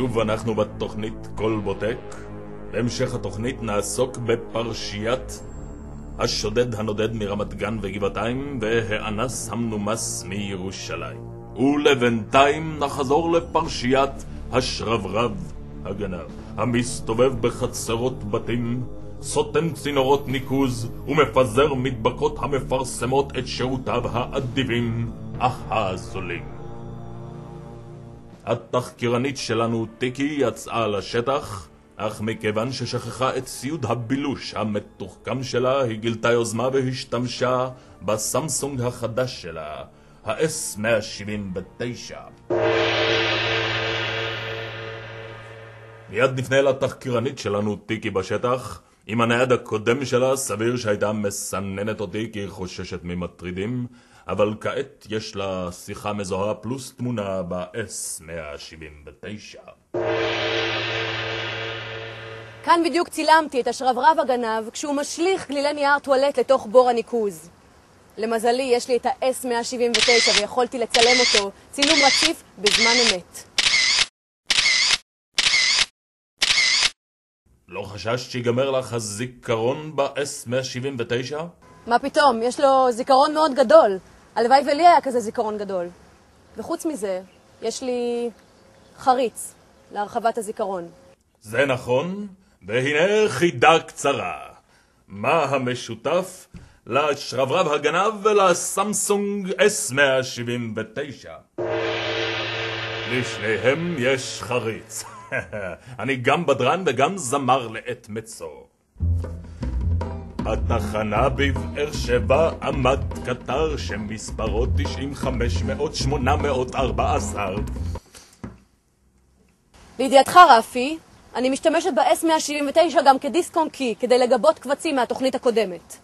שוב אנחנו בתוכנית קול בוטק. בהמשך התוכנית נעסוק בפרשיית השודד הנודד מרמת גן וגבעתיים והאנס המנומס מירושלים. ולבינתיים נחזור לפרשיית השרברב הגנב, המסתובב בחצרות בתים, סותם צינורות ניקוז ומפזר מדבקות המפרסמות את שירותיו האדיבים אך הזולים. התחקירנית שלנו טיקי יצאה לשטח, אך מכיוון ששכחה את ציוד הבילוש המתוחכם שלה, היא גילתה יוזמה והשתמשה בסמסונג החדש שלה, ה-S179. מיד נפנה לתחקירנית שלנו טיקי בשטח. עם הנייד הקודם שלה סביר שהייתה מסננת אותי כי היא חוששת ממטרידים, אבל כעת יש לה שיחה מזוהה פלוס תמונה ב-S179. כאן בדיוק צילמתי את השרברב הגנב כשהוא משליך גלילי נייר טואלט לתוך בור הניקוז. למזלי יש לי את ה-S179 ויכולתי לצלם אותו צילום רציף בזמן אמת. לא חששת שיגמר לך הזיכרון ב-S179? מה פתאום? יש לו זיכרון מאוד גדול. הלוואי ולי היה כזה זיכרון גדול. וחוץ מזה, יש לי חריץ להרחבת הזיכרון. זה נכון, והנה חידה קצרה. מה המשותף לשרברב הגנב ולסמסונג S179? לשניהם יש חריץ. אני גם בדרן וגם זמר לעת מצוא. התחנה בבאר שבע עמד קטר שמספרו 90,500,814. לידיעתך רפי, אני משתמשת ב-S179 גם כדיסק און קי כדי לגבות קבצים מהתוכנית הקודמת.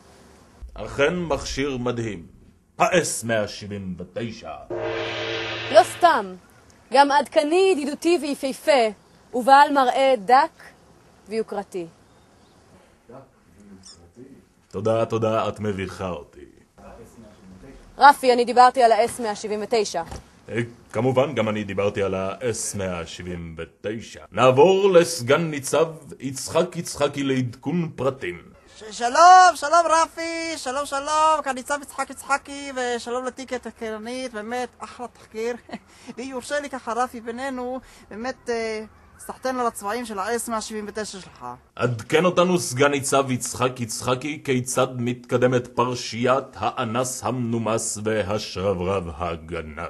אכן מכשיר מדהים, ה-S179. לא סתם, גם עדכני, ידידותי ויפהפה, ובעל מראה דק ויוקרתי. תודה, תודה, את מביכה אותי. רפי, אני דיברתי על ה-S179. כמובן, גם אני דיברתי על ה-S179. נעבור לסגן ניצב יצחק יצחקי לעדכון פרטים. שלום, שלום רפי, שלום שלום, כאן ניצב יצחק יצחקי, ושלום לתיקי התחקירנית, באמת אחלה תחקיר. והיא יורשה לי ככה רפי בינינו, באמת סחטן על הצבעים של ה-S179 שלך. עדכן אותנו סגן ניצב יצחק יצחקי כיצד מתקדמת פרשיית האנס המנומס והשרברב הגנב.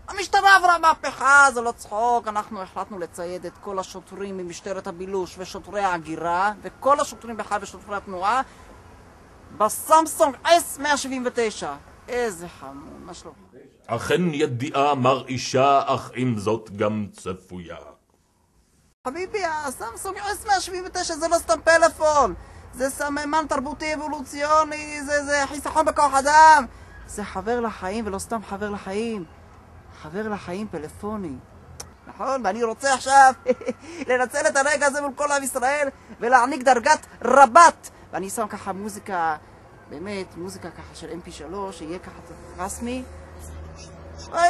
המשטרה עברה מהפכה, זה לא צחוק, אנחנו החלטנו לצייד את כל השוטרים ממשטרת הבילוש ושוטרי ההגירה וכל השוטרים בכלל ושוטרי התנועה בסמסונג S179. איזה חמוד, מה שלום? אכן ידיעה מרעישה, אך עם זאת גם צפויה. חביבי, הסמסונג S179 זה לא סתם פלאפון, זה סממן תרבותי אבולוציוני, זה חיסכון בכוח אדם, זה חבר לחיים ולא סתם חבר לחיים, חבר לחיים פלאפוני. נכון? ואני רוצה עכשיו לנצל את הרגע הזה מול כל עם ישראל ולהעניק דרגת רבת, ואני שם ככה מוזיקה, באמת מוזיקה ככה של MP3 שיהיה ככה רסמי.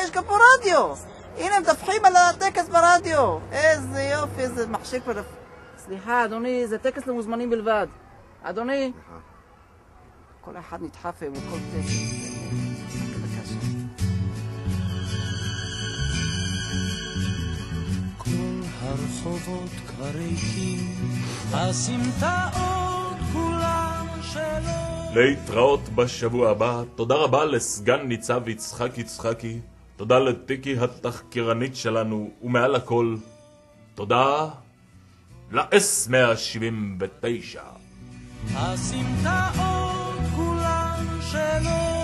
יש גם פה רדיו, הנה הם דפחים על הטקס ברדיו, איזה יופי, איזה מכשיר כבר. סליחה אדוני, זה טקס למוזמנים בלבד. אדוני, כל אחד נדחף לכל טקס. בבקשה. כל הרחובות כריקים, הסמטאות כולן שלו. להתראות בשבוע הבא. תודה רבה לסגן ניצב יצחק יצחקי, תודה לטיקי התחקירנית שלנו, ומעל הכל תודה ל-S179. הסמטאות כולן שלו.